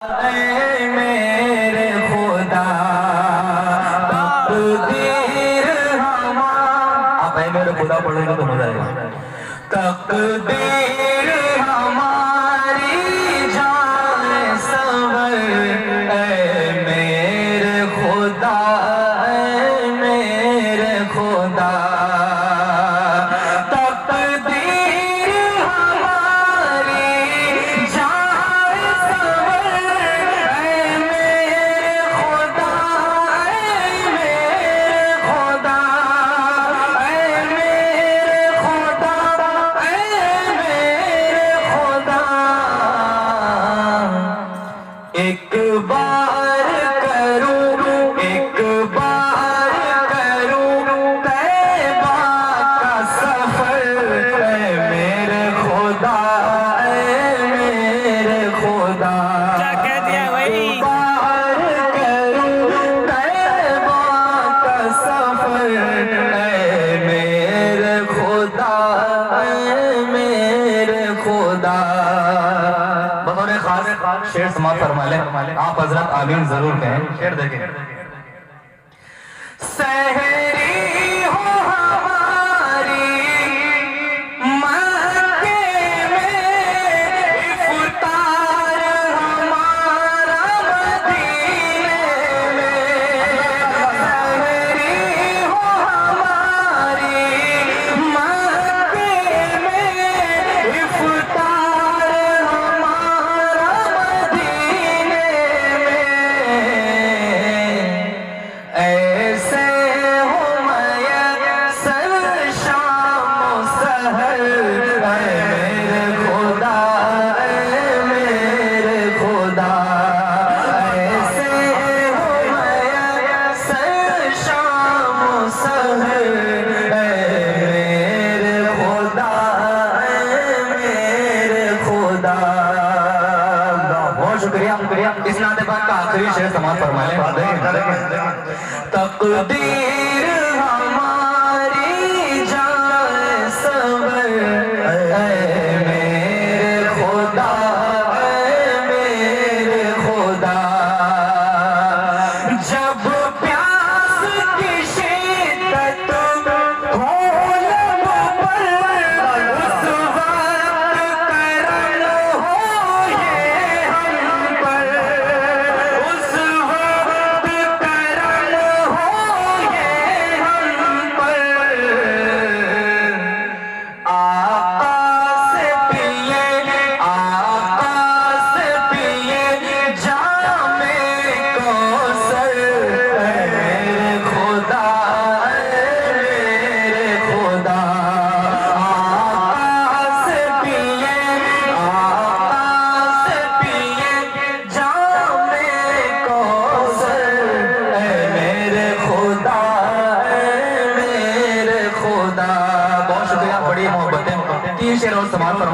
मेरे खुदा तकदीर आप मेरे खुदा पढ़ेगा तो मजा आएगा। तकदीर हमारी जाने सवर मेरे खुदा मेरे खुदा एक बार करूं तैबा का सफर मेरे खुदा मेरे खुदा। क्या कह दिया भाई? एक बार करूं तैबा का सफर मेरे खुदा मेरे खुदा। बतौर खास शेर समाप्त फरमा ले आप हजरत आमीन जरूर कहें। शेर देखें। सहरी हो हमारी मक्के में, इफ्तार हमारा मदीने में। सहरी हो हमारी मक्के में, इफ्तार हमारा मदीने में। ऐसे हो मयस्सर शाम सहर मेरे खुदा मेरे खुदा। ऐसे हो मयस्सर शाम सहर मेरे खुदा मेरे खुदा। बहुत शुक्रिया। इस नाते पाक का आखिरी शेर समाप्त फरमा लें। तकदीर हमारी जाने सवर मेरे खुदा मेरे खुदा। जब प्यास की शिद्दत हो लब पर, उस वक्त करम हो ये हम पर। उस वक्त करम हो ये हम पर। आका से पिए जामे कौसर मेरे खुदा मेरे खुदा। आका से पिए जामे कौसर मेरे खुदा मेरे खुदा। बहुत शुक्रिया। बड़ी मोहब्बतें। 3 शेर और समाप्त फरमा।